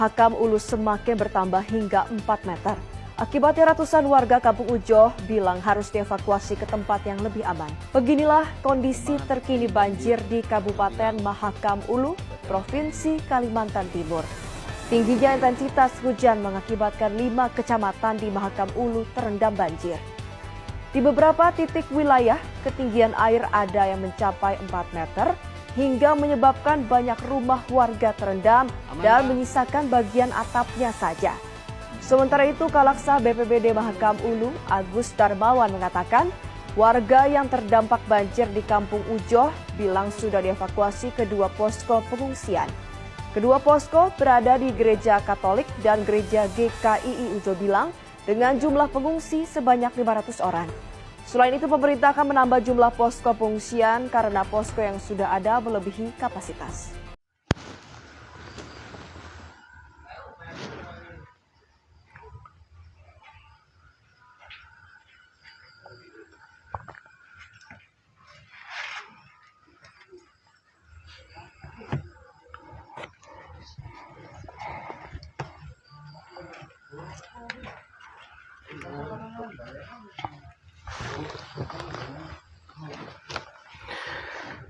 Mahakam Ulu semakin bertambah hingga 4 meter. Akibatnya ratusan warga Kampung Ujoh bilang harus dievakuasi ke tempat yang lebih aman. Beginilah kondisi terkini banjir di Kabupaten Mahakam Ulu, Provinsi Kalimantan Timur. Tingginya intensitas hujan mengakibatkan 5 kecamatan di Mahakam Ulu terendam banjir. Di beberapa titik wilayah, ketinggian air ada yang mencapai 4 meter, hingga menyebabkan banyak rumah warga terendam dan menyisakan bagian atapnya saja. Sementara itu, Kalaksa BPBD Mahakam Ulu, Agus Darmawan mengatakan, warga yang terdampak banjir di Kampung Ujoh bilang sudah dievakuasi ke 2 posko pengungsian. Kedua posko berada di Gereja Katolik dan Gereja GKII Ujoh Bilang dengan jumlah pengungsi sebanyak 500 orang. Selain itu, pemerintah akan menambah jumlah posko pengungsian karena posko yang sudah ada melebihi kapasitas.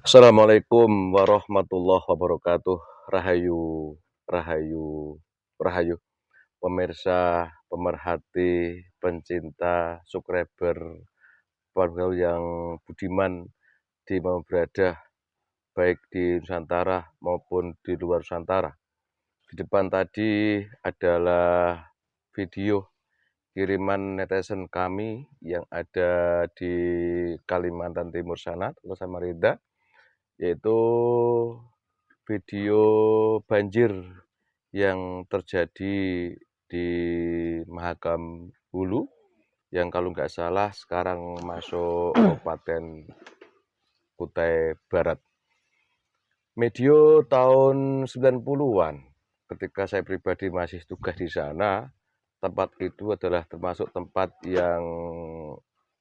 Assalamualaikum warahmatullahi wabarakatuh. Rahayu, rahayu, rahayu. Pemirsa, pemerhati, pencinta, subscriber, warga yang budiman di mana berada, baik di Nusantara maupun di luar Nusantara. Di depan tadi adalah video kiriman netizen kami yang ada di Kalimantan Timur sana, atau Samarinda, yaitu video banjir yang terjadi di Mahakam Hulu yang kalau nggak salah sekarang masuk Kabupaten Kutai Barat. Medio tahun 90-an, ketika saya pribadi masih tugas di sana, tempat itu adalah termasuk tempat yang,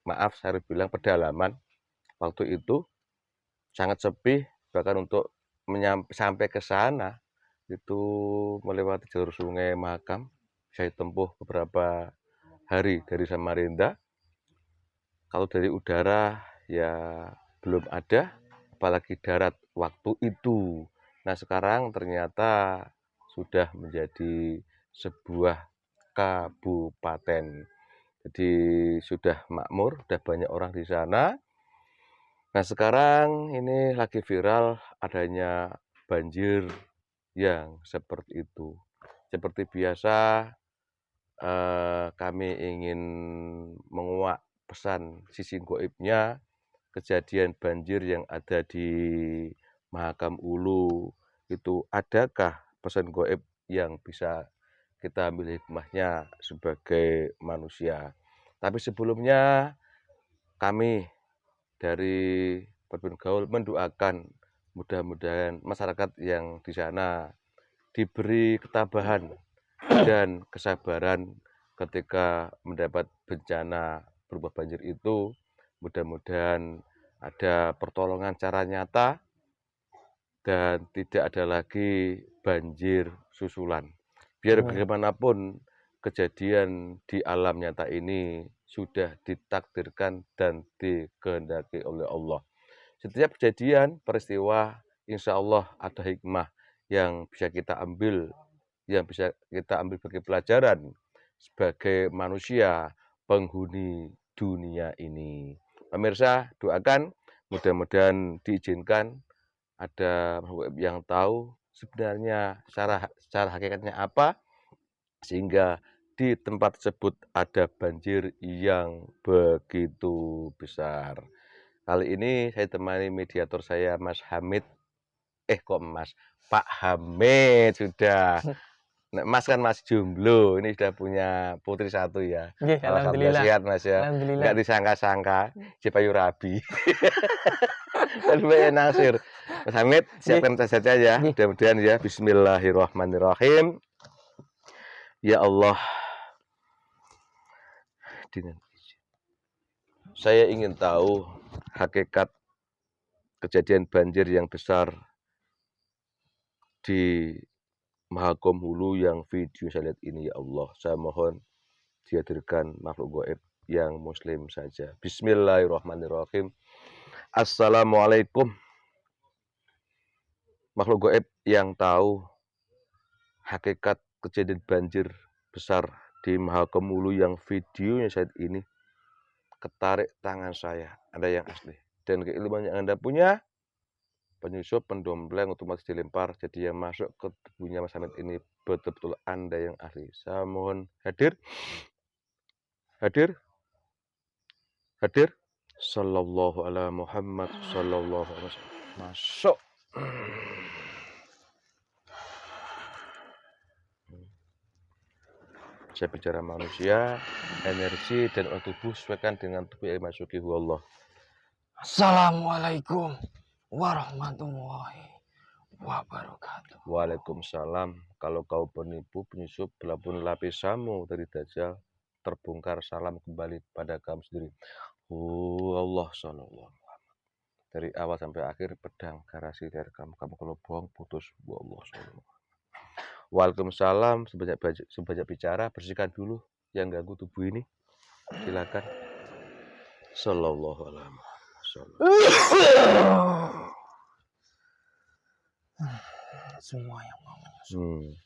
maaf saya bilang, pedalaman. Waktu itu sangat sepi, bahkan untuk sampai ke sana itu melewati jalur sungai Mahakam, saya tempuh beberapa hari dari Samarinda. Kalau dari udara ya belum ada, apalagi darat waktu itu. Nah sekarang ternyata sudah menjadi sebuah kabupaten. Jadi sudah makmur, sudah banyak orang di sana. Nah sekarang ini lagi viral adanya banjir yang seperti itu. Seperti biasa kami ingin menguak pesan sisi goibnya kejadian banjir yang ada di Mahakam Ulu itu. Adakah pesan goib yang bisa kita ambil hikmahnya sebagai manusia? Tapi sebelumnya kami dari Perbin Gaul mendoakan mudah-mudahan masyarakat yang di sana diberi ketabahan dan kesabaran ketika mendapat bencana berupa banjir itu. Mudah-mudahan ada pertolongan cara nyata dan tidak ada lagi banjir susulan. Biar bagaimanapun kejadian di alam nyata ini sudah ditakdirkan dan dikehendaki oleh Allah. Setiap kejadian, peristiwa, insya Allah ada hikmah yang bisa kita ambil, bagi pelajaran sebagai manusia penghuni dunia ini. Pemirsa, doakan mudah-mudahan diizinkan ada yang tahu sebenarnya secara hakikatnya apa, sehingga di tempat tersebut ada banjir yang begitu besar. Kali ini saya temani mediator saya, Mas Hamid. Pak Hamid sudah. Mas kan Mas jomblo, ini sudah punya putri 1 ya. Alhamdulillah sehat Mas ya. Enggak disangka-sangka, Cipayu Rabi. Dan Nasir. Mas Hamid, siapkan saja ya. Mudah-mudahan ya. Bismillahirrahmanirrahim. Ya Allah, dengan saya ingin tahu hakikat kejadian banjir yang besar di Mahakam Hulu yang video saya lihat ini ya Allah. Saya mohon dihadirkan makhluk gaib yang muslim saja. Bismillahirrahmanirrahim. Assalamualaikum. Makhluk gaib yang tahu hakikat kejadian banjir besar di Mahakam Hulu yang videonya saat ini, ketarik tangan saya. Ada yang asli. Dan keilmuan yang Anda punya, penyusup, pendompleng, otomatis dilempar. Jadi yang masuk ke tubuhnya Mas Hamid ini betul-betul Anda yang ahli. Saya mohon hadir. Hadir. Hadir. Sallallahu ala Muhammad. Sallallahu alaihi wasallam. Masuk. Saya bicara manusia, energi dan tubuh sesuaikan dengan tubuh yang masuki Allah. Assalamualaikum warahmatullahi wabarakatuh. Waalaikumsalam. Kalau kau penipu, penyusup, belapun lapisamu dari Dajjal, terbongkar, salam kembali pada kamu sendiri. Allah sallallahu. Dari awal sampai akhir pedang garasi dari kamu kalau bohong putus. Allah sallallahu. Waalaikumsalam. Sebanyak bicara, bersihkan dulu yang ganggu tubuh ini. Silakan. Sallallahu alaihi wasallam. Semua yang mau menyusup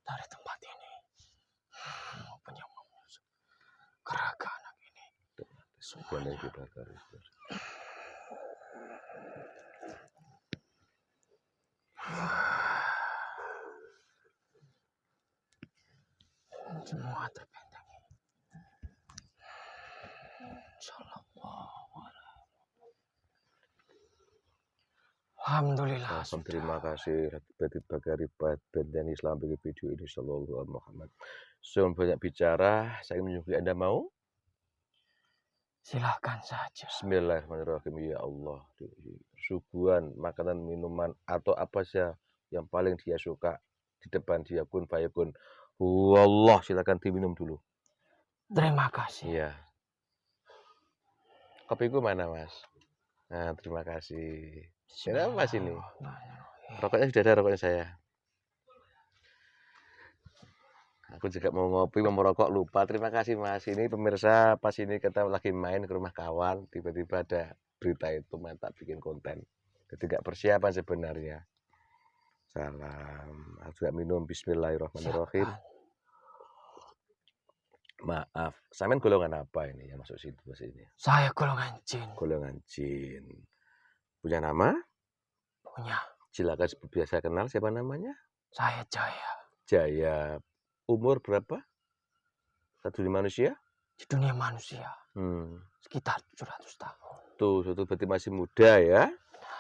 dari tempat ini maupun yang mau menyusup ke raga anak ini, semuanya semua terbentengi. Insyaallah. Alhamdulillah. Terima kasih tiba-tiba ribat dan Islam bagi video ini sallallahu alaihi Muhammad. Sebelum banyak bicara, saya ingin menyuguhi Anda mau? Silahkan saja. Bismillahirrahmanirrahim. Ya Allah, suguhan makanan, minuman atau apa saja yang paling dia suka di depan dia, kun fayakun. Allah, silakan diminum dulu. Terima kasih. Iya. Kopiku mana, Mas? Nah, terima kasih. Kenapa Mas ini? Rokoknya sudah ada, rokoknya saya. Aku juga mau ngopi, mau merokok, lupa. Terima kasih Mas. Ini pemirsa, pas ini kita lagi main ke rumah kawan, tiba-tiba ada berita itu, mantap bikin konten. Jadi gak persiapan sebenarnya. Salam. Aku juga minum. Bismillahirrahmanirrahim. Maaf, sampean golongan apa ini yang masuk situ Mas ini? Saya golongan jin. Golongan jin. Punya nama? Punya. Silakan seperti biasa kenal, siapa namanya? Saya Jaya. Jaya. Umur berapa? Satu di manusia? Di dunia manusia. Sekitar 700 tahun. Tuh, berarti masih muda ya.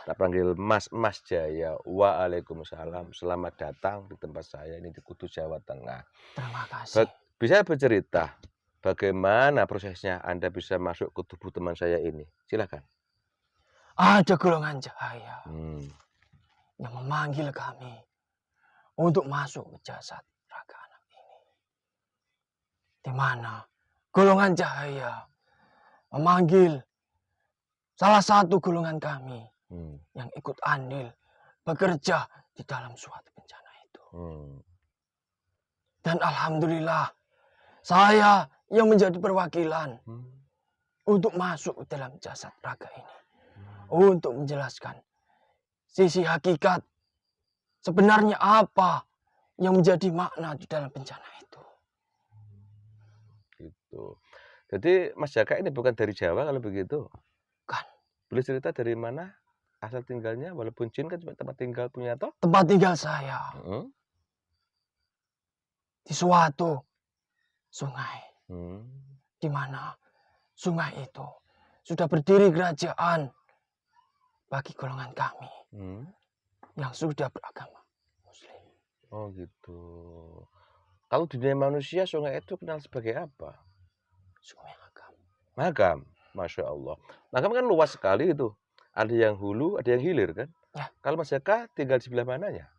Tak panggil Mas Jaya. Waalaikumsalam. Selamat datang di tempat saya ini di Kudus, Jawa Tengah. Terima kasih. Bisa bercerita bagaimana prosesnya Anda bisa masuk ke tubuh teman saya ini? Silakan. Ada golongan cahaya yang memanggil kami untuk masuk ke jasad raga anak ini. Di mana golongan cahaya memanggil salah satu golongan kami yang ikut andil bekerja di dalam suatu bencana itu. Dan alhamdulillah saya yang menjadi perwakilan untuk masuk ke dalam jasad raga ini. Untuk menjelaskan sisi hakikat sebenarnya apa yang menjadi makna di dalam bencana itu. Gitu. Jadi Mas Jaka ini bukan dari Jawa kalau begitu? Kan. Boleh cerita dari mana asal tinggalnya? Walaupun jin kan cuma tempat tinggal punya toh? Tempat tinggal saya di suatu sungai. Di mana sungai itu sudah berdiri kerajaan bagi golongan kami yang sudah beragama Muslim. Oh gitu. Kalau di dunia manusia sungai itu kenal sebagai apa? Sungai Magam. Magam, Masya Allah. Magam kan luas sekali itu. Ada yang hulu, ada yang hilir kan? Ya. Kalau Mas Jaka tinggal di sebelah mananya?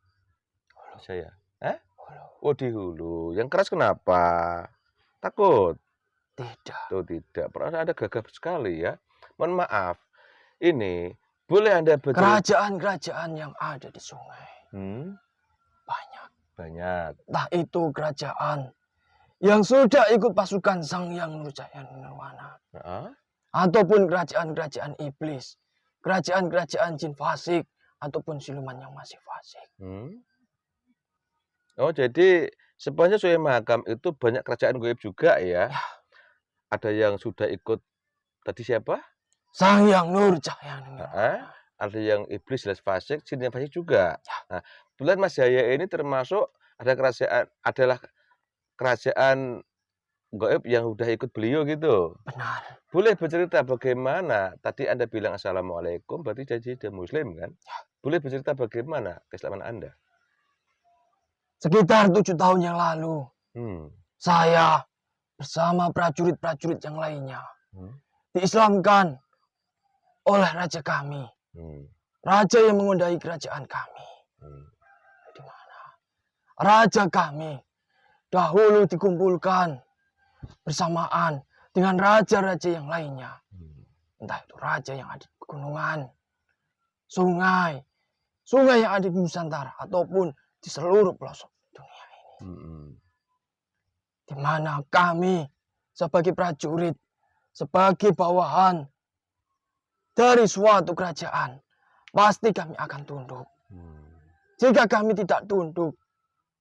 Hulu. Saya. Hulu. Oh di hulu. Yang keras kenapa? Takut? Tidak. Tuh tidak. Perasaan ada gagah sekali ya. Mohon maaf. Ini boleh Anda bercerita? Kerajaan-kerajaan yang ada di sungai banyak. Banyak. Entah itu kerajaan yang sudah ikut pasukan Sang Hyang Nurjaya Nirwana, Heeh. ataupun kerajaan-kerajaan iblis, kerajaan-kerajaan jin fasik, ataupun siluman yang masih fasik. Hmm. Oh, jadi sebenarnya Suai Mahakam itu banyak kerajaan gaib juga ya? Ya. Ada yang sudah ikut tadi siapa? Sang Hyang Nurjaya Heeh. Nirwana. Ada yang iblis jelas fasik, jin yang fasik juga. Ya. Nah, kebetulan Mas Jaya ini termasuk adalah kerajaan gaib yang sudah ikut beliau gitu. Benar. Boleh bercerita bagaimana? Tadi Anda bilang Assalamualaikum, berarti jadi dia Muslim kan? Ya. Boleh bercerita bagaimana keislaman Anda? Sekitar 7 tahun yang lalu, Hmm. saya bersama prajurit-prajurit yang lainnya Hmm. diislamkan oleh raja kami. Hmm. Raja yang menguasai kerajaan kami. Hmm. Di mana raja kami dahulu dikumpulkan bersamaan dengan raja-raja yang lainnya. Hmm. Entah itu raja yang ada di pegunungan, sungai yang ada di Nusantara, ataupun di seluruh pelosok dunia ini. Hmm. Di mana kami sebagai prajurit, sebagai bawahan dari suatu kerajaan, pasti kami akan tunduk. Hmm. Jika kami tidak tunduk,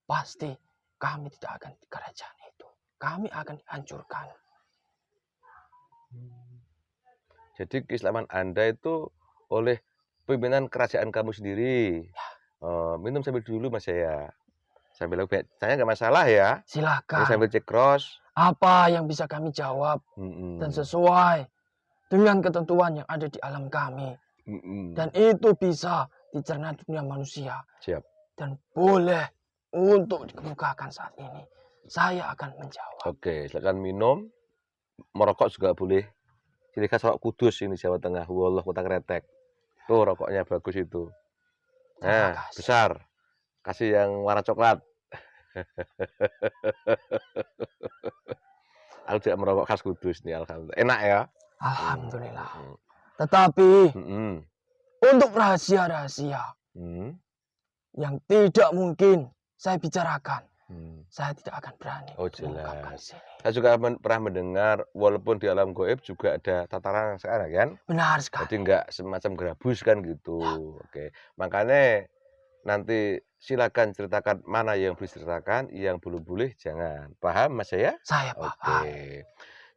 pasti kami tidak akan di kerajaan itu. Kami akan dihancurkan. Jadi keislaman Anda itu oleh pimpinan kerajaan kamu sendiri. Minum sambil dulu Mas Jaya. Sambil saya nggak masalah ya. Ini Silakan. sambil cek cross. Apa yang bisa kami jawab Hmm. dan sesuai dengan ketentuan yang ada di alam kami. Hmm. Dan itu bisa dicerna dunia manusia. Siap. Dan boleh untuk dikemukakan saat ini. Saya akan menjawab. Oke, silakan minum. Merokok juga boleh. Ciri khas rokok Kudus ini Jawa Tengah. Wallah Kota Kretek. Tuh rokoknya bagus itu. Terima Nah, kasih. besar. Kasih yang warna coklat. Aku juga merokok khas Kudus nih, alhamdulillah. Enak ya? Alhamdulillah. Hmm. Tetapi Hmm. untuk rahasia-rahasia Hmm. yang tidak mungkin saya bicarakan, Hmm. saya tidak akan berani Oh, untuk mengungkapkan jelas. di sini. Saya juga pernah mendengar, walaupun di alam gaib juga ada tataran yang sekarang kan? Benar Jadi sekali. nggak semacam gerabus kan gitu. Oke, makanya nanti silakan ceritakan mana yang boleh diceritakan, yang belum boleh jangan. Paham Mas Jaya? Saya paham. Oke.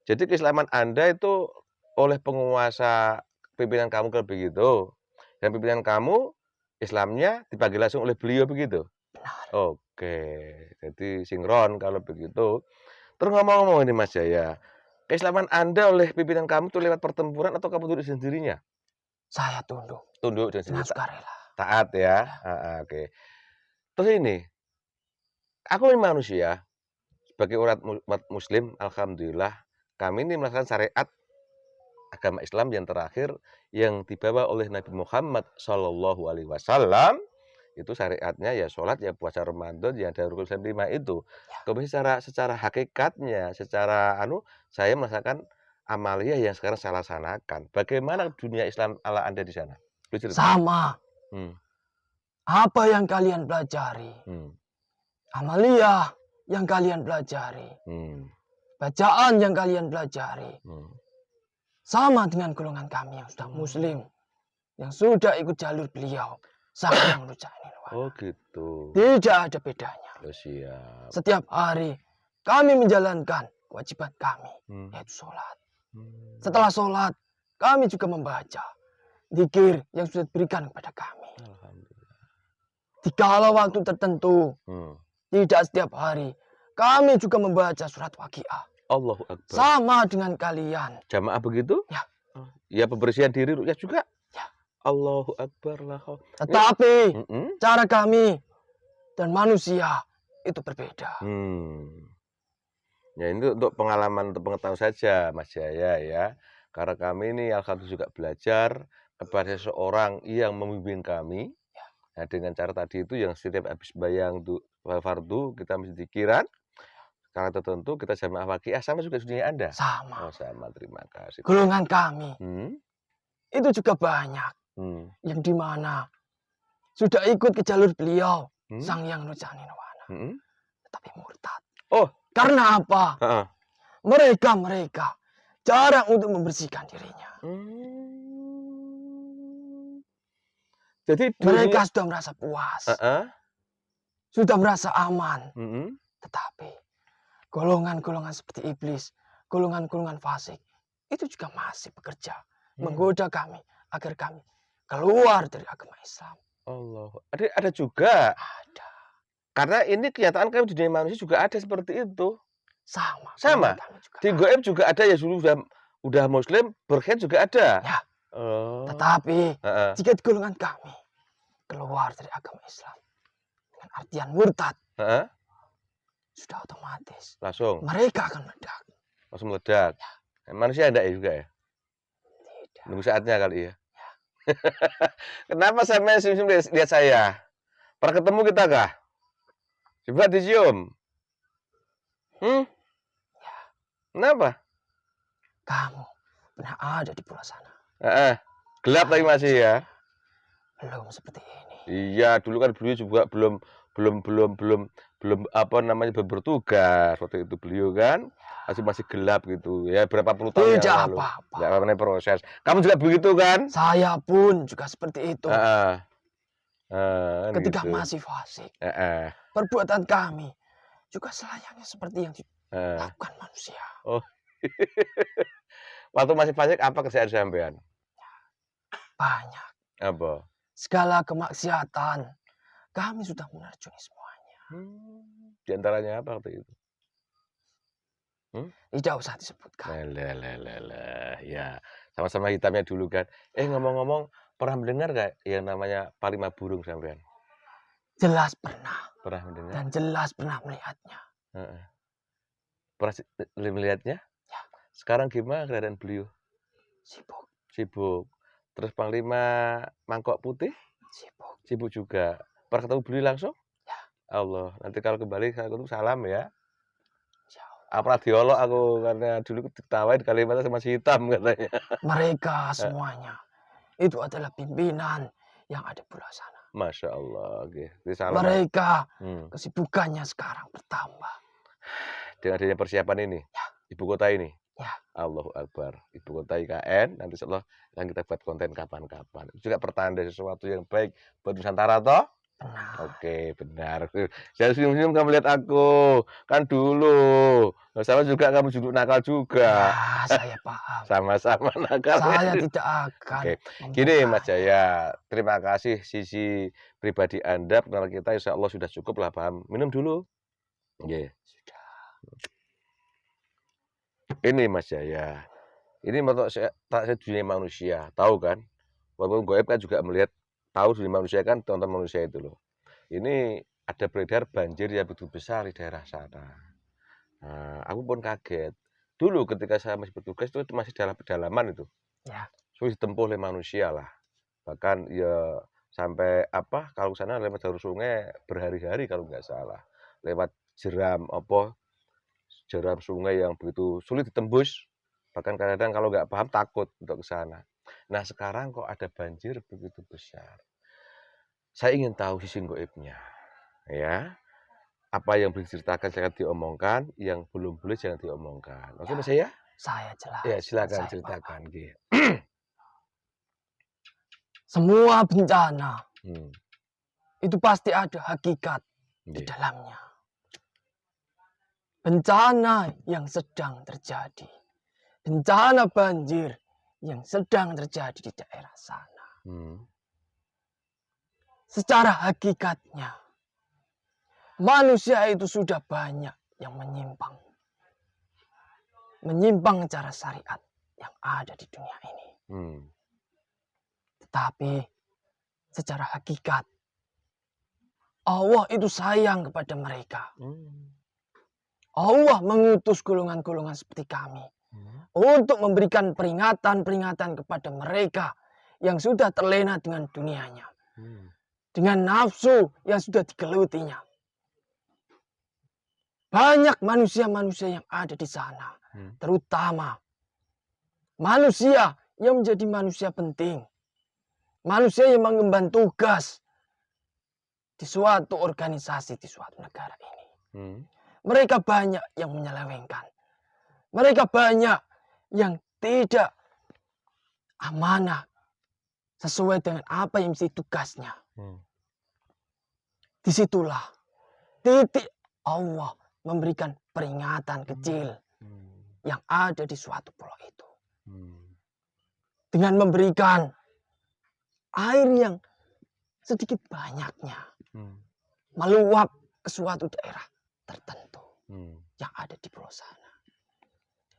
Jadi keislaman Anda itu oleh penguasa pimpinan kamu kalau begitu. Dan pimpinan kamu Islamnya dipanggil langsung oleh beliau begitu. Benar. Oke, jadi sinkron kalau begitu. Terus ngomong-ngomong ini Mas Jaya, keislaman Anda oleh pimpinan kamu itu lewat pertempuran atau kamu tunduk sendirinya? Saya tunduk Tunduk dan dengan sendiri sukarela. taat ya. Oke. Terus ini, aku ini manusia sebagai umat Muslim, alhamdulillah kami ini melaksanakan syariat agama Islam yang terakhir yang dibawa oleh Nabi Muhammad Shallallahu Alaihi Wasallam. Itu syariatnya ya sholat, ya puasa Ramadan, yang ada rukun Islam 5 itu. Kemudian secara hakikatnya, secara saya merasakan amaliyah yang sekarang saya laksanakan. Bagaimana dunia Islam ala Anda di sana? Boleh cerita? Sama. Hmm. Apa yang kalian pelajari, Hmm. amaliyah yang kalian pelajari, Hmm. bacaan yang kalian pelajari, Hmm. sama dengan golongan kami yang sudah Muslim, yang sudah ikut jalur beliau, Sang Hyang Nurjaya Nirwana. Oh gitu. Tidak ada bedanya. Oh, siap. Setiap hari kami menjalankan kewajiban kami, Hmm. yaitu sholat. Hmm. Setelah sholat, kami juga membaca zikir yang sudah diberikan kepada kami. Alhamdulillah. Dikala waktu tertentu, Hmm. tidak setiap hari, kami juga membaca surat Waqiah. Allahu Akbar. Sama dengan kalian. Jamaah begitu? Ya. Ya pembersihan diri rukyah juga? Ya. Allahu Akbar lah. Tetapi Mm-mm. cara kami dan manusia itu berbeda. Ya ini untuk pengalaman, untuk pengetahuan saja Mas Jaya ya. Karena kami ini alhamdulillah juga belajar kepada seseorang yang membimbing kami. Nah, dengan cara tadi itu yang setiap habis bayang fardu kita mesti dikiran. Karena tertentu kita jamaah waqiah sama juga dunia Anda. Sama. Oh sama, terima kasih. Golongan kami itu juga banyak yang dimana sudah ikut ke jalur beliau, Sang Hyang Nurjaya Nirwana. Mm-mm. tetapi murtad. Oh, Karena apa? heeh. Mereka jarang untuk membersihkan dirinya. Jadi Mereka dunia, sudah merasa puas, heeh. sudah merasa aman. Mm-mm. Tetapi golongan-golongan seperti iblis, golongan-golongan fasik, itu juga masih bekerja menggoda kami agar kami keluar dari agama Islam. Allah, ada juga. Ada. Karena ini kenyataan kami di dunia manusia juga ada seperti itu. Sama. Sama. golongan kami juga Di ada. goib juga ada ya dulu udah muslim, berkhianat juga ada. Ya. Oh. Tetapi Heeh. jika di golongan kami keluar dari agama Islam dengan artian murtad, Heeh. sudah otomatis Langsung mereka akan meledak. meledak. Manusia ada juga ya? Tidak. Nunggu saatnya kali ya. Kenapa sampai senyum lihat saya? Pernah ketemu kita kah? Coba dicium. Kenapa? Kamu pernah ada di pulau sana. Gelap lagi masih ya. Belum seperti ini. Iya, dulu kan beliau juga belum apa namanya belum bertugas waktu itu beliau kan masih gelap gitu ya berapa puluh tahun Tidak yang lalu. apa-apa. Nggak apa-apa proses. Kamu juga begitu kan? Saya pun juga seperti itu. Ketika gitu. masih fasik, perbuatan kami juga selayaknya seperti yang dilakukan manusia. Waktu masih fasik apa kerjaan sampean? Banyak. Apa? Segala kemaksiatan kami sudah menerjuni semuanya. Di antaranya apa waktu itu? Tidak usah disebutkan. Ya, sama-sama hitamnya dulu kan. Ngomong-ngomong, pernah mendengar gak yang namanya Palima Burung sampean? Jelas pernah. Pernah mendengar? Dan jelas pernah melihatnya. Pernah melihatnya? Ya. Sekarang gimana keadaan beliau? Sibuk. Terus Panglima Mangkok Putih? Sibuk juga. Pernah ketemu beliau langsung? Ya. Allah, nanti kalau kembali saya ketemu salam ya. Apa diolok aku karena dulu diketawain kalimatnya sama si hitam katanya. Mereka semuanya itu adalah pimpinan yang ada di pulau sana. Masya Allah. Mereka kesibukannya sekarang bertambah. Dengan adanya persiapan ini, ibu kota ini. Ya. Allahu Akbar. Ibu kota IKN, nanti insya Allah akan kita buat konten kapan-kapan. Itu juga pertanda sesuatu yang baik buat Nusantara toh. Benar. Oke, benar. Jangan senyum-senyum kamu lihat aku. Kan dulu. Sama juga kamu juga nakal juga. Ya, saya paham. Sama-sama nakal. Saya tidak akan. Oke. Gini Mas Jaya, terima kasih sisi pribadi Anda. Pengenalan kita insya Allah sudah cukup lah, paham. Minum dulu. Sudah. Ini Mas Jaya. Ini menurut saya dunia manusia. Tahu kan? Walaupun goib kan juga melihat tahu dunia manusia kan tonton manusia itu loh. Ini ada beredar banjir yang begitu besar di daerah sana. Nah, aku pun kaget. Dulu ketika saya masih bertugas itu masih dalam pedalaman itu. Ya. Sulit ditempuh oleh manusia lah. Bahkan ya sampai kalau sana lewat jalur sungai berhari-hari kalau nggak salah. Lewat jeram sungai yang begitu sulit ditembus. Bahkan kadang-kadang kalau nggak paham takut untuk ke sana. Nah sekarang kok ada banjir begitu besar. Saya ingin tahu sisi goibnya, ya. Apa yang boleh diceritakan jangan diomongkan, yang belum boleh jangan diomongkan. Oke Mas ya? Saya jelas. Ya silakan ceritakan. Semua bencana itu pasti ada hakikat di dalamnya. Bencana yang sedang terjadi, bencana banjir yang sedang terjadi di daerah sana. Secara hakikatnya, manusia itu sudah banyak yang menyimpang. Menyimpang cara syariat yang ada di dunia ini. Tetapi secara hakikat, Allah itu sayang kepada mereka. Allah mengutus golongan-golongan seperti kami untuk memberikan peringatan-peringatan kepada mereka yang sudah terlena dengan dunianya. Dengan nafsu yang sudah digelutinya. Banyak manusia-manusia yang ada di sana. Terutama manusia yang menjadi manusia penting. Manusia yang mengemban tugas di suatu organisasi, di suatu negara ini. Hmm. Mereka banyak yang menyelewengkan. Mereka banyak yang tidak amanah sesuai dengan apa yang mesti tugasnya. Hmm. Disitulah titik Allah memberikan peringatan kecil yang ada di suatu pulau itu. Dengan memberikan air yang sedikit banyaknya meluap ke suatu daerah tertentu yang ada di pulau sana.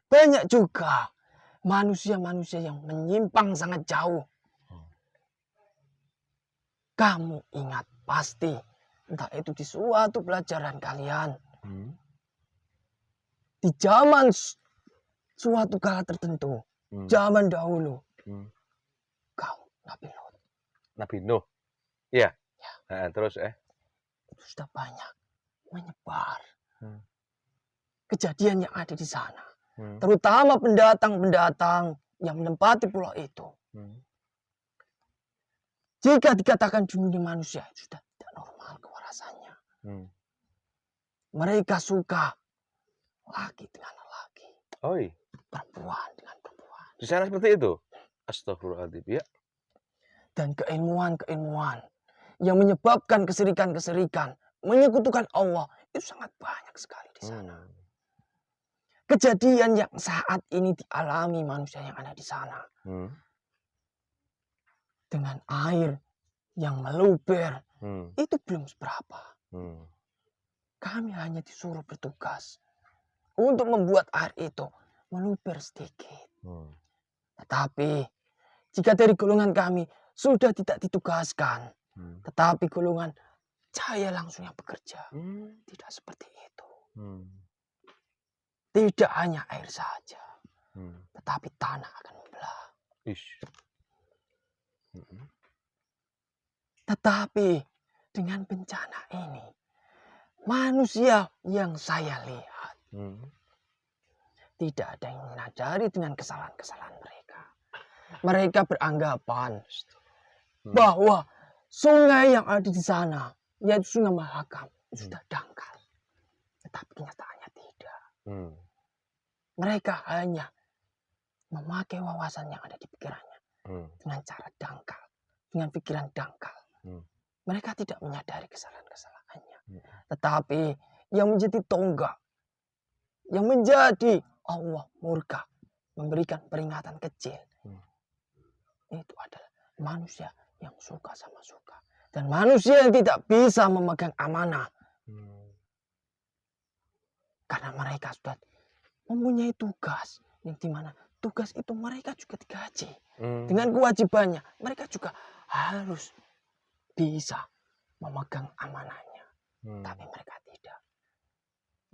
Banyak juga manusia-manusia yang menyimpang sangat jauh. Kamu ingat pasti, entah itu di suatu pelajaran kalian, di zaman suatu kala tertentu, zaman dahulu, kau Nabi Lot. Nabi Nuh. Iya. Ya. Nah, terus Itu sudah banyak menyebar kejadian yang ada di sana. Terutama pendatang-pendatang yang menempati pulau itu. Jika dikatakan di dunia manusia itu sudah tidak normal kewarasannya. Mereka suka laki dengan laki, Oi, perempuan dengan perempuan. di sana seperti itu. Astagfirullahaladzim. Ya. Dan keilmuan-keilmuan yang menyebabkan kesirikan-kesirikan, menyekutukan Allah, itu sangat banyak sekali di sana. Kejadian yang saat ini dialami manusia yang ada di sana. Dengan air yang meluber, itu belum seberapa. Kami hanya disuruh bertugas untuk membuat air itu meluber sedikit. Tetapi jika dari golongan kami sudah tidak ditugaskan, tetapi golongan saya langsung yang bekerja, tidak seperti itu. Tidak hanya air saja, tetapi tanah akan membelah. Ish. Tetapi dengan bencana ini, manusia yang saya lihat tidak ada yang menyadari dengan kesalahan-kesalahan mereka. Mereka beranggapan bahwa sungai yang ada di sana, yaitu Sungai Mahakam, sudah dangkal. Tetapi kenyataannya tidak. Mereka hanya memakai wawasan yang ada di pikirannya dengan cara dangkal, dengan pikiran dangkal. Mereka tidak menyadari kesalahan-kesalahannya. Tetapi yang menjadi tonggak, yang menjadi Allah murka, memberikan peringatan kecil, itu adalah manusia yang suka sama suka. Dan manusia yang tidak bisa memegang amanah. Karena mereka sudah mempunyai tugas. Yang dimana tugas itu mereka juga digaji. Dengan kewajibannya, mereka juga harus bisa memegang amanahnya. Tapi mereka tidak.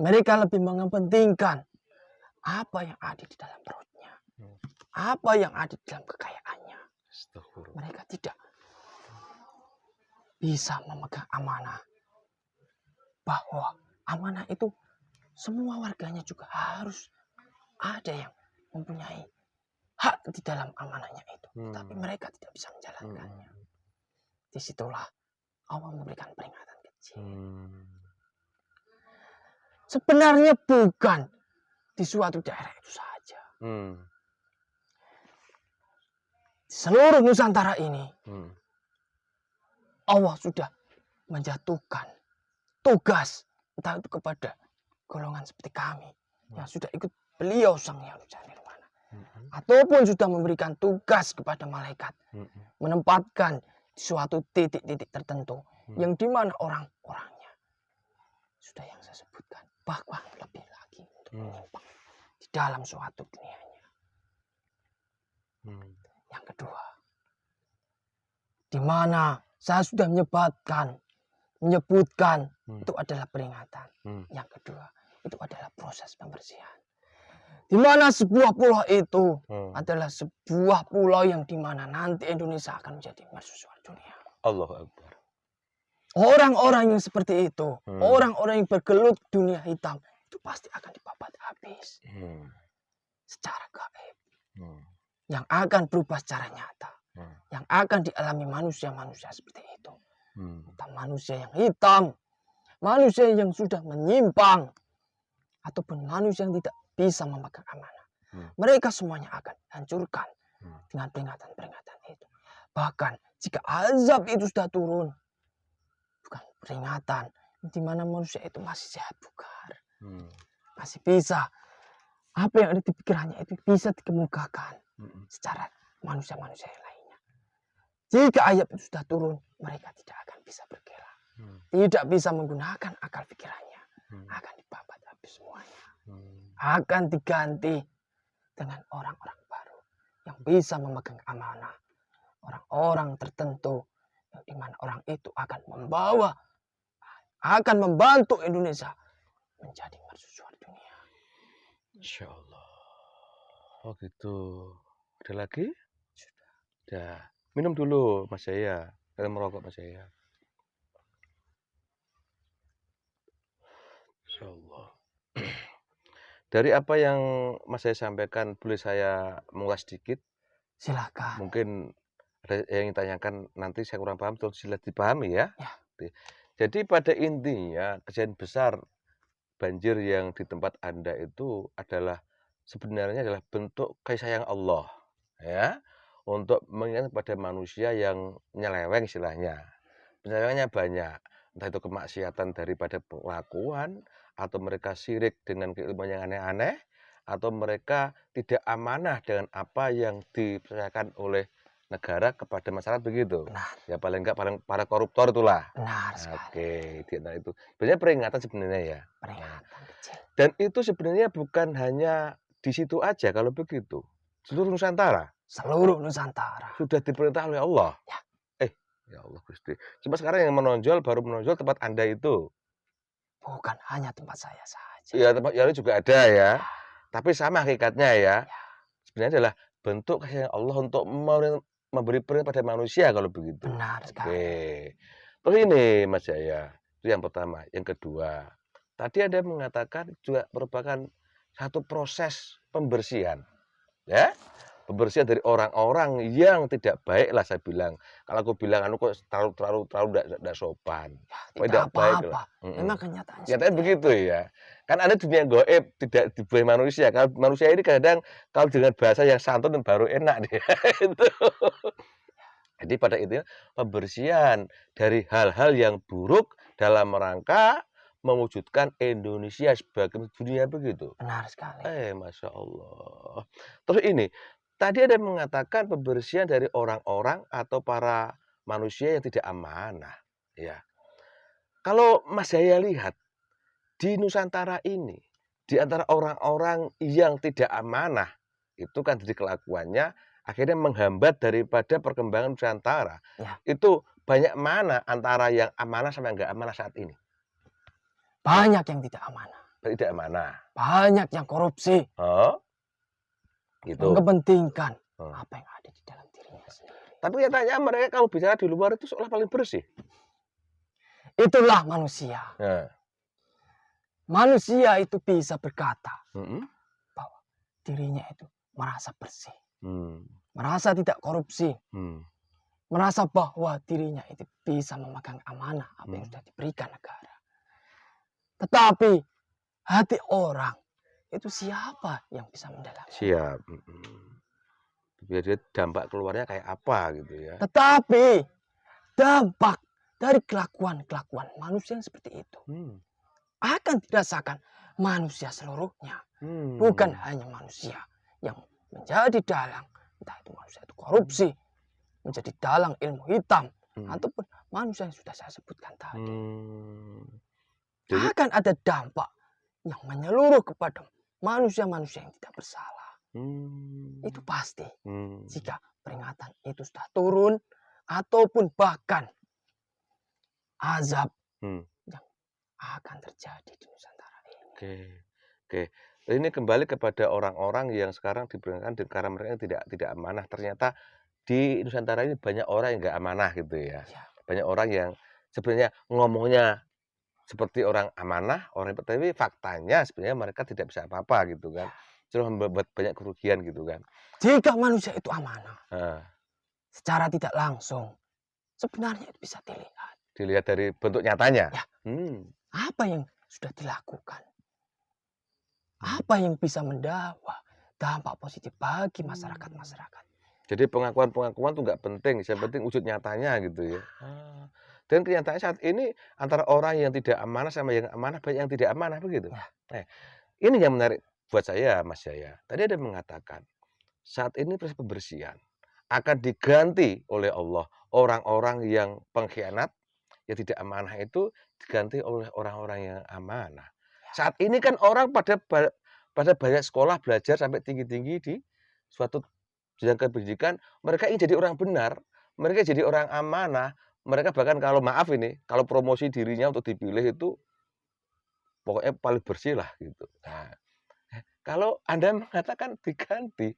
Mereka lebih mengepentingkan apa yang ada di dalam perutnya. Apa yang ada di dalam kekayaannya. Mereka tidak bisa memegang amanah. Bahwa amanah itu semua warganya juga harus ada yang mempunyai hak di dalam amanahnya itu. Tapi mereka tidak bisa menjalankannya. Disitulah Allah memberikan peringatan kecil. Sebenarnya bukan di suatu daerah itu saja. Di seluruh Nusantara ini, Allah sudah menjatuhkan tugas, entah itu kepada golongan seperti kami, yang sudah ikut beliau Sang Hyang Nirwana, ataupun sudah memberikan tugas kepada malaikat, menempatkan di suatu titik-titik tertentu, yang dimana orang-orangnya sudah yang saya sebutkan, bahkan lebih lagi untuk menyimpang di dalam suatu dunianya. Yang kedua, di mana saya sudah menyebutkan itu adalah peringatan. Yang kedua, itu adalah proses pembersihan. Di mana sebuah pulau itu adalah sebuah pulau yang dimana nanti Indonesia akan menjadi mercusuar dunia. Allahu Akbar. Orang-orang yang seperti itu, orang-orang yang bergelut dunia hitam, itu pasti akan dibabat habis secara gaib. Yang akan berubah secara nyata. Yang akan dialami manusia-manusia seperti itu. entah manusia yang hitam, manusia yang sudah menyimpang, ataupun manusia yang tidak bisa memegang amanah. Mereka semuanya akan hancurkan dengan peringatan-peringatan itu. Bahkan jika azab itu sudah turun, bukan peringatan, di mana manusia itu masih sehat bugar. Masih bisa, apa yang ada di pikirannya itu bisa dikemukakan secara manusia-manusia yang lainnya. Jika ayat itu sudah turun, mereka tidak akan bisa bergerak. Tidak bisa menggunakan akal pikirannya. Akan dibabat habis semuanya. Akan diganti dengan orang-orang baru yang bisa memegang amanah. Orang-orang tertentu yang dimana orang itu akan membantu Indonesia menjadi mercusuar dunia. Insya Allah. Oh gitu. Ada lagi? Sudah. Minum dulu Mas Jaya. Jangan merokok Mas Jaya. Insya Allah. Dari apa yang Mas Jaya sampaikan, boleh saya mengulas sedikit? Silakan. Mungkin ada yang ditanyakan, nanti saya kurang paham, terus sila dipahami ya. Ya. Jadi pada intinya kejadian besar banjir yang di tempat Anda itu sebenarnya adalah bentuk kasih sayang Allah ya, untuk mengingatkan kepada manusia yang nyeleweng istilahnya. Penyelewengannya banyak, entah itu kemaksiatan daripada pengakuan, atau mereka syirik dengan keilmuan yang aneh-aneh, atau mereka tidak amanah dengan apa yang dipercayakan oleh negara kepada masyarakat begitu. Benar. Ya paling enggak para koruptor itulah. Benar sekali. Oke, di antara itu. Sebenarnya peringatan sebenarnya ya. Peringatan kecil. Dan itu sebenarnya bukan hanya di situ aja kalau begitu. Seluruh Nusantara Seluruh Nusantara. sudah diperintah oleh Allah. Ya. Ya Allah Gusti. Cuma sekarang yang baru menonjol tempat Anda itu. Bukan hanya tempat saya saja. Ya tempat yang lain juga ada ya. Tapi sama hakikatnya ya. Sebenarnya adalah bentuk kasih sayang Allah untuk memberi perintah pada manusia kalau begitu. Benar sekali. Oke. Terus ini Mas Jaya, itu yang pertama. Yang kedua, tadi Anda mengatakan juga merupakan satu proses pembersihan. Ya, pembersihan dari orang-orang yang tidak baik lah saya bilang. Kalau aku bilang kok terlalu tidak sopan. Tidak baik apa-apa. lah. Memang kenyataan Nyatanya seperti begitu ya. Kan ada dunia gaib, tidak dibuat manusia. Kalau manusia ini kadang kalau dengan bahasa yang santun dan baru enak dia. Itu. Jadi pada intinya pembersihan dari hal-hal yang buruk dalam rangka mewujudkan Indonesia sebagai dunia begitu. Benar sekali. Masya Allah. Terus ini, tadi ada yang mengatakan pembersihan dari orang-orang atau para manusia yang tidak amanah. Ya. Kalau Mas Jaya lihat, di Nusantara ini, di antara orang-orang yang tidak amanah, itu kan dari kelakuannya akhirnya menghambat daripada perkembangan Nusantara. Ya. Itu banyak mana antara yang amanah sama yang nggak amanah saat ini? Banyak yang tidak amanah. Tidak amanah. Banyak yang korupsi. Gitu. Mengepentingkan apa yang ada di dalam dirinya sendiri. Tapi katanya mereka kalau bicara di luar itu seolah paling bersih. Itulah manusia. Nah. Manusia itu bisa berkata bahwa dirinya itu merasa bersih. Merasa tidak korupsi. Merasa bahwa dirinya itu bisa memegang amanah apa yang sudah diberikan negara. Tetapi hati orang itu siapa yang bisa mendalami? Siap. Biar dia dampak keluarnya kayak apa gitu ya. Tetapi dampak dari kelakuan-kelakuan manusia yang seperti itu akan dirasakan manusia seluruhnya. Bukan hanya manusia yang menjadi dalang. Entah itu manusia itu korupsi, menjadi dalang ilmu hitam, ataupun manusia yang sudah saya sebutkan tadi. Jadi, akan ada dampak yang menyeluruh kepada manusia-manusia yang tidak bersalah. Itu pasti. Jika peringatan itu sudah turun, ataupun bahkan azab yang akan terjadi di Nusantara ini. Oke. Ini kembali kepada orang-orang yang sekarang diberikan karena mereka tidak amanah. Ternyata di Nusantara ini banyak orang yang nggak amanah gitu ya. Banyak orang yang sebenarnya ngomongnya seperti orang amanah, tapi faktanya sebenarnya mereka tidak bisa apa-apa gitu kan. Cuma membuat banyak kerugian gitu kan. Jika manusia itu amanah, secara tidak langsung, sebenarnya itu bisa dilihat. Dilihat dari bentuk nyatanya. Ya. Hmm. Apa yang sudah dilakukan? Apa yang bisa mendapat dampak positif bagi masyarakat-masyarakat? Jadi pengakuan-pengakuan itu nggak penting, yang penting wujud nyatanya gitu ya. Dan kenyataannya saat ini antara orang yang tidak amanah sama yang amanah banyak yang tidak amanah begitu. Ya. Nah, ini yang menarik buat saya, Mas Jaya. Tadi ada yang mengatakan saat ini proses pembersihan akan diganti oleh Allah. Orang-orang yang pengkhianat, yang tidak amanah itu diganti oleh orang-orang yang amanah. Saat ini kan orang pada banyak sekolah belajar sampai tinggi-tinggi di suatu jenjang pendidikan, mereka ingin jadi orang benar, mereka jadi orang amanah, mereka bahkan kalau maaf ini, kalau promosi dirinya untuk dipilih itu pokoknya paling bersih lah gitu. Nah, kalau Anda mengatakan diganti,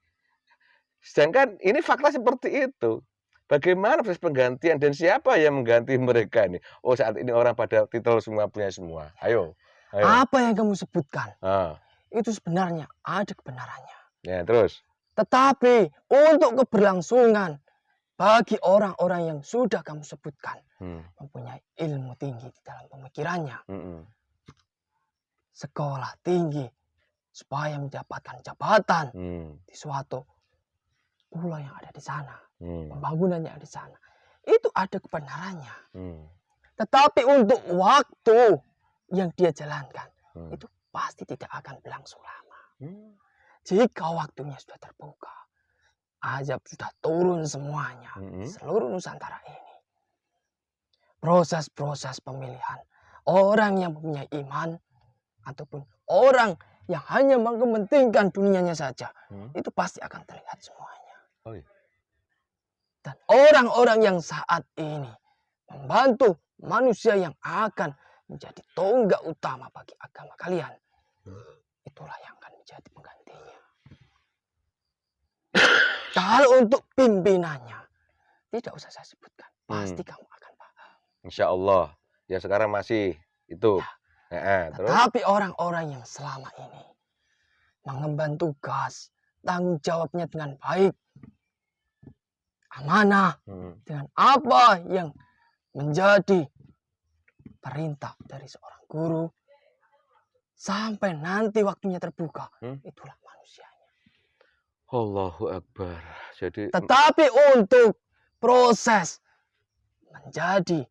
sedangkan ini fakta seperti itu. Bagaimana proses penggantian dan siapa yang mengganti mereka ini? Oh, saat ini orang pada titel semua punya semua. Ayo. Apa yang kamu sebutkan Ah, itu sebenarnya ada kebenarannya. ya terus. Tetapi untuk keberlangsungan bagi orang-orang yang sudah kamu sebutkan mempunyai ilmu tinggi di dalam pemikirannya, sekolah tinggi supaya mendapatkan jabatan di suatu pulau yang ada di sana, pembangunan yang ada di sana, itu ada kebenarannya. Tetapi untuk waktu yang dia jalankan itu pasti tidak akan berlangsung lama. Jika waktunya sudah terbuka, azab sudah turun semuanya di seluruh Nusantara ini. Proses-proses pemilihan orang yang mempunyai iman ataupun orang yang hanya mementingkan dunianya saja, itu pasti akan terlihat semuanya. Oh, iya. Dan orang-orang yang saat ini membantu manusia yang akan menjadi tonggak utama bagi agama kalian, itulah yang akan menjadi penggantinya. Kalau untuk pimpinannya, tidak usah saya sebutkan. Pasti kamu akan paham. Insya Allah. Ya sekarang masih itu. Terus? Tetapi orang-orang yang selama ini mengemban tugas, tanggung jawabnya dengan baik, amanah, dengan apa yang menjadi perintah dari seorang guru, sampai nanti waktunya terbuka, itulah manusianya. Allahu Akbar. Jadi Tetapi untuk proses menjadi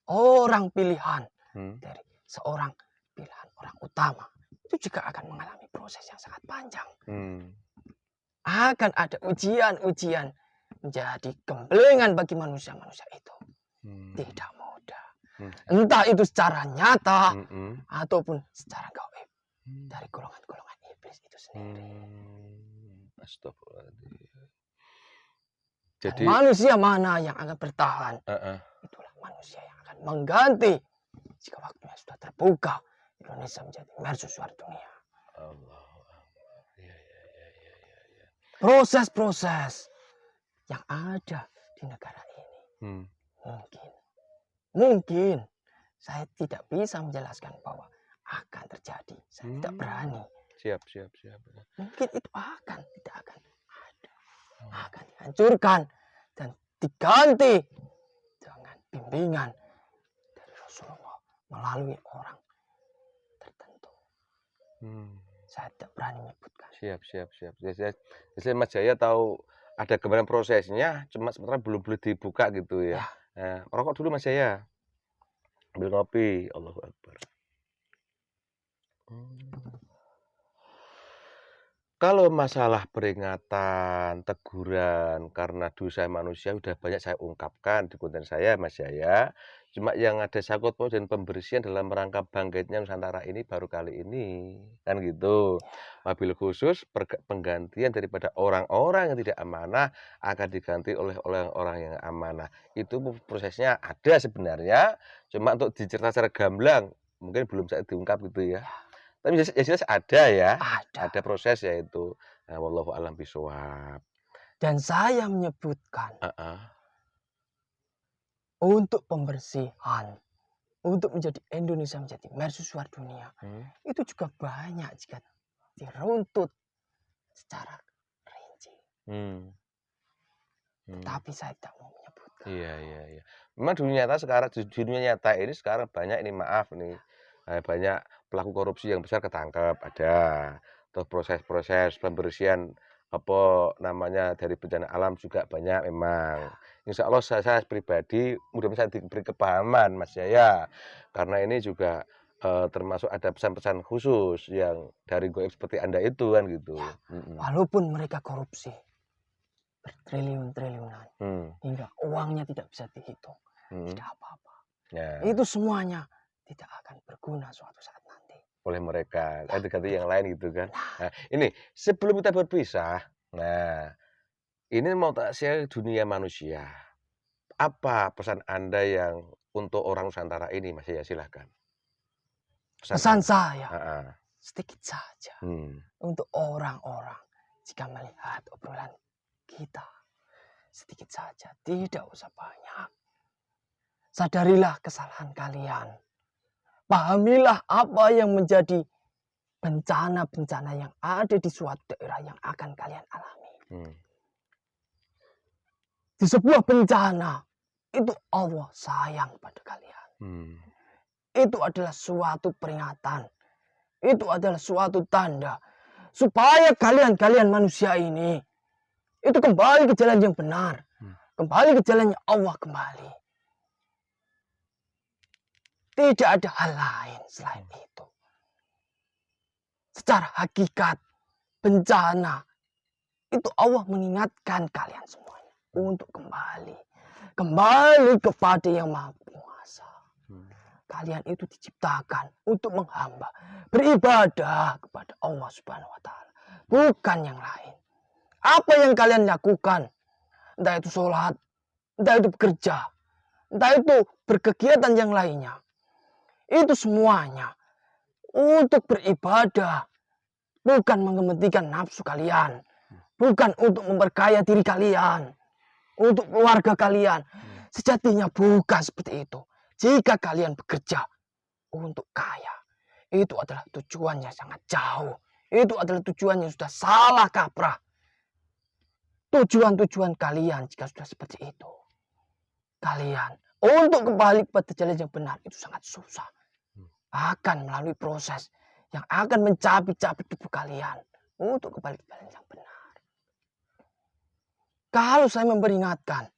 orang pilihan dari seorang pilihan orang utama, itu juga akan mengalami proses yang sangat panjang. Akan ada ujian-ujian menjadi gemblengan bagi manusia-manusia itu. Tidak mudah. Entah itu secara nyata ataupun secara gaib dari golongan-golongan iblis itu sendiri. Astagfirullahaladzim. Dan manusia mana yang akan bertahan? Itulah manusia yang akan mengganti jika waktunya sudah terbuka. Indonesia menjadi mercusuar dunia. Proses-proses yang ada di negara ini mungkin saya tidak bisa menjelaskan bahwa akan terjadi. Saya tidak berani. Siap. Mungkin itu tidak akan ada. Akan dihancurkan dan diganti dengan bimbingan dari Rasulullah melalui orang tertentu. Saya tidak berani menyebutkan. Siap. Jadi Mas Jaya tahu ada gambaran prosesnya, cuma sementara belum boleh dibuka gitu ya. Nah, rokok dulu Mas Jaya. Ambil ngopi. Allahu Akbar. Kalau masalah peringatan, teguran karena dosa manusia sudah banyak saya ungkapkan di konten saya, Mas Jaya. Cuma yang ada sangkut paut dan pembersihan dalam rangka bangkitnya Nusantara ini baru kali ini, kan gitu. Wabil khusus penggantian daripada orang-orang yang tidak amanah akan diganti oleh orang-orang yang amanah. Itu prosesnya ada sebenarnya, cuma untuk dicerita secara gamblang mungkin belum saya diungkap gitu ya. Tapi jelas ada ya. Ada proses yaitu. Nah, wallahu a'lam bishawab. Dan saya menyebutkan untuk pembersihan, untuk menjadi Indonesia menjadi mercusuar dunia, itu juga banyak jika diruntut secara rinci. Tapi saya tidak mau menyebutkan. Iya, iya, iya. Memang dunia nyata sekarang di dunia nyata ini sekarang banyak ini maaf nih, banyak pelaku korupsi yang besar ketangkep, ada. Terus proses-proses pembersihan, apa namanya, dari bencana alam juga banyak memang. Insya Allah saya pribadi mudah-mudahan saya diberi kepahaman Mas Jaya, karena ini juga, termasuk ada pesan-pesan khusus yang dari goib seperti Anda itu kan gitu. Ya, Mhm. walaupun mereka korupsi bertriliun-triliunan Hmm, hingga uangnya tidak bisa dihitung, mhm. tidak apa-apa. Ya. Itu semuanya tidak akan berguna suatu saat nanti. Oleh mereka, Ya, ganti-ganti yang betul. lain gitu kan. Benar. Nah, ini sebelum kita berpisah, nah ini mau tak share dunia manusia. Apa pesan Anda yang untuk orang Nusantara ini, Mas? Ya silahkan. Pesan Pesan Anda. saya Heeh. sedikit saja Hmm. untuk orang-orang jika melihat obrolan kita sedikit saja, tidak usah banyak. Sadarilah kesalahan kalian. Pahamilah apa yang menjadi bencana-bencana yang ada di suatu daerah yang akan kalian alami. Hmm. Di sebuah bencana, itu Allah sayang pada kalian. Hmm. Itu adalah suatu peringatan. Itu adalah suatu tanda. Supaya kalian manusia ini, itu kembali ke jalan yang benar. Kembali ke jalannya Allah kembali. Tidak ada hal lain selain itu. Secara hakikat, bencana, itu Allah mengingatkan kalian semuanya untuk kembali. Kembali kepada yang maha penguasa. Kalian itu diciptakan untuk menghamba, beribadah kepada Allah Subhanahu wa Ta'ala, bukan yang lain. Apa yang kalian lakukan, entah itu sholat, entah itu bekerja, entah itu berkegiatan yang lainnya, itu semuanya untuk beribadah, bukan mengepentingkan nafsu kalian, bukan untuk memperkaya diri kalian, untuk keluarga kalian. Sejatinya bukan seperti itu. Jika kalian bekerja untuk kaya, itu adalah tujuannya sangat jauh. Itu adalah tujuannya sudah salah kaprah. Tujuan-tujuan kalian jika sudah seperti itu, kalian untuk kembali kepada jalan yang benar itu sangat susah. Akan melalui proses yang akan mencabik-cabik tubuh kalian untuk kembali ke jalan yang benar. Kalau saya memperingatkan,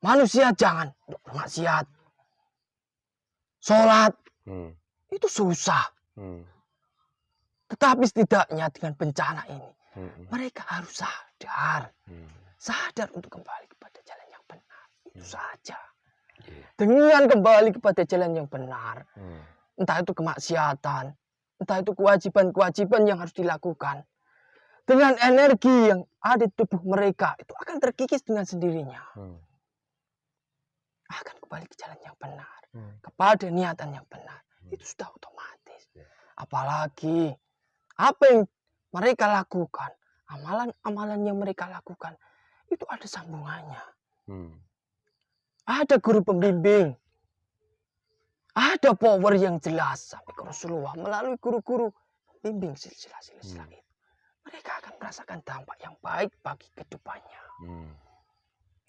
manusia jangan bermaksiat. Sholat, itu susah. Tetapi setidaknya dengan bencana ini, mereka harus sadar. Sadar untuk kembali kepada jalan yang benar. Itu saja. Dengan kembali kepada jalan yang benar, entah itu kemaksiatan, entah itu kewajiban-kewajiban yang harus dilakukan, dengan energi yang ada di tubuh mereka, itu akan terkikis dengan sendirinya. Akan kembali ke jalan yang benar, kepada niatan yang benar. Itu sudah otomatis. Apalagi apa yang mereka lakukan, amalan-amalan yang mereka lakukan, itu ada sambungannya. Ada guru pembimbing, ada power yang jelas sampai ke Rasulullah melalui guru-guru bimbing silsilah-silsilah itu. Mereka akan merasakan dampak yang baik bagi kehidupannya.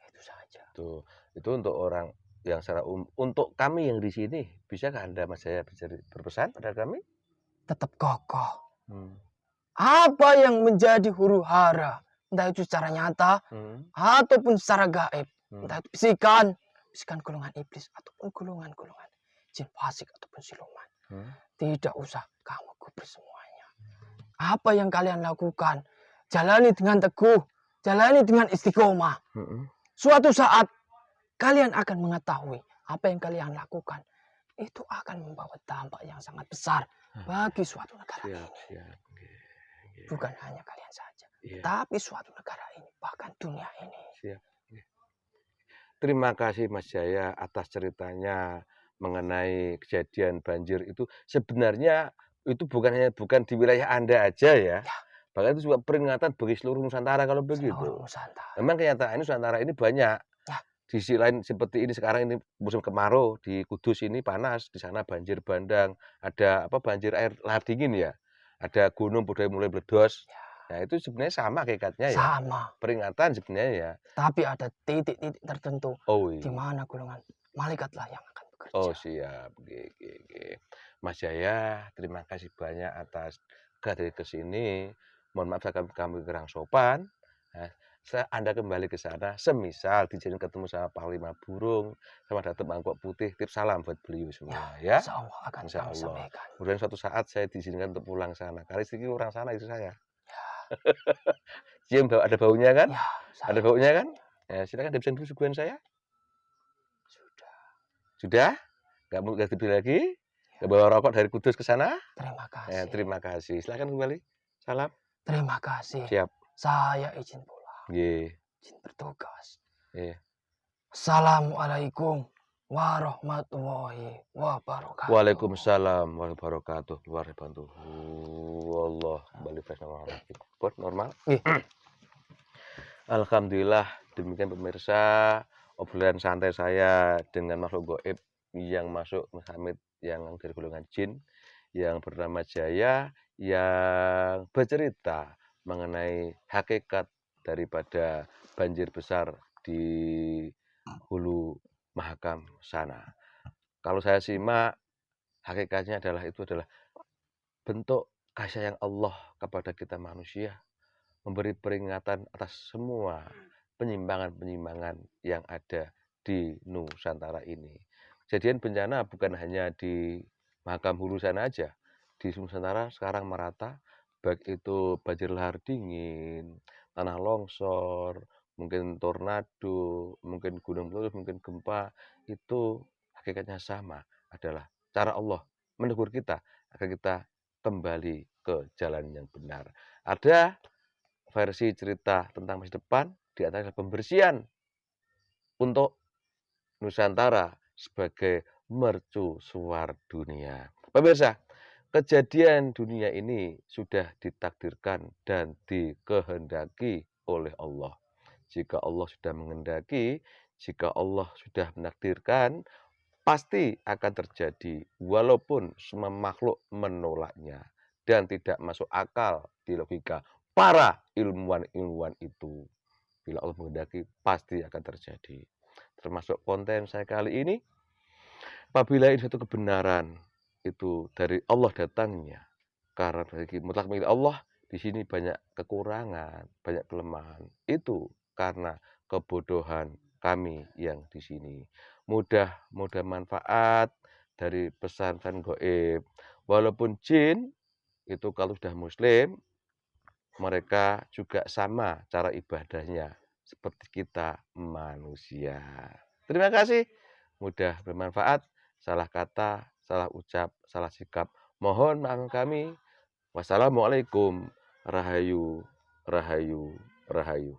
Itu saja. Itu untuk orang yang secara untuk kami yang di sini, bisakah Anda Mas Jaya berpesan pada kami? Tetap kokoh. Apa yang menjadi huru hara, entah itu secara nyata ataupun secara gaib, entah itu bisikan golongan iblis ataupun golongan-golongan jin fasik ataupun siluman, tidak usah kamu gubris semuanya. Apa yang kalian lakukan, jalani dengan teguh, jalani dengan istiqomah. Suatu saat kalian akan mengetahui apa yang kalian lakukan itu akan membawa dampak yang sangat besar bagi suatu negara ini. Bukan hanya kalian saja, tapi suatu negara ini, bahkan dunia ini. Terima kasih Mas Jaya atas ceritanya mengenai kejadian banjir itu. Sebenarnya itu bukan di wilayah Anda aja ya. Bahkan itu juga peringatan bagi seluruh Nusantara kalau begitu. Seluruh Nusantara. Memang kenyataan Nusantara ini banyak. Di sisi lain seperti ini sekarang ini musim kemarau di Kudus ini panas, di sana banjir bandang, ada banjir air lahar dingin ya. Ada gunung udah mulai meledos. Nah, itu sebenarnya sama hakikatnya ya. Sama. Peringatan sebenarnya ya. Tapi ada titik-titik tertentu Oh di iya. mana golongan malaikatlah yang akan bekerja. Oh siap. Oke. Mas Jaya, terima kasih banyak atas kehadiran ke sini. Mohon maaf jika kami kurang sopan. Nah, Anda kembali ke sana, semisal diizinin ketemu sama Panglima Burung, sama Datuk Mangkok Putih, tip salam buat beliau semua ya. Insya Allah akan Insya kami Allah. sampaikan. Kemudian suatu saat saya diizinkan untuk pulang sana. Kali ini orang sana itu saya. Cium ada baunya kan? Ya, Ada saya baunya kan? Ya, silakan dihabisin dulu suguhan saya. sudah. Sudah? Nggak mau ganti lagi? Nggak bawa rokok dari Kudus ke sana? Terima kasih. Terima kasih. Silakan kembali. Salam. Terima kasih. Siap. Saya izin pulang. Nggih. Izin bertugas. Iya. Assalamualaikum warahmatullahi wabarakatuh. Waalaikumsalam warahmatullahi wabarakatuh. Luar bantu. Allah kembali fresh normal. Buat normal. Alhamdulillah, demikian pemirsa obrolan santai saya dengan makhluk gaib yang masuk Mas Hamid yang dari golongan jin yang bernama Jaya yang bercerita mengenai hakikat daripada banjir besar di Hulu Mahakam sana. Kalau saya simak, hakikatnya itu adalah bentuk kasih sayang Allah kepada kita manusia, memberi peringatan atas semua penyimpangan-penyimpangan yang ada di Nusantara ini. Kejadian bencana bukan hanya di Mahakam Hulu sana aja, di Nusantara sekarang merata, baik itu banjir lahar dingin, tanah longsor, mungkin tornado, mungkin gunung meletus, mungkin gempa, itu hakikatnya sama, adalah cara Allah menegur kita agar kita kembali ke jalan yang benar. Ada versi cerita tentang masa depan, di antara pembersihan untuk Nusantara sebagai mercusuar dunia. Pemirsa, kejadian dunia ini sudah ditakdirkan dan dikehendaki oleh Allah. Jika Allah sudah menghendaki, jika Allah sudah menakdirkan, pasti akan terjadi walaupun semua makhluk menolaknya dan tidak masuk akal di logika para ilmuwan-ilmuwan itu. Bila Allah menghendaki, pasti akan terjadi. Termasuk konten saya kali ini, apabila ini satu kebenaran itu dari Allah datangnya, karena bagi mutlak milik Allah di sini banyak kekurangan, banyak kelemahan. Itu karena kebodohan kami yang di sini. Mudah manfaat dari pesan-pesan gaib. Walaupun jin itu kalau sudah muslim, mereka juga sama cara ibadahnya seperti kita manusia. Terima kasih. Mudah bermanfaat. Salah kata, salah ucap, salah sikap. Mohon maaf kami. Wassalamualaikum. Rahayu, rahayu, rahayu.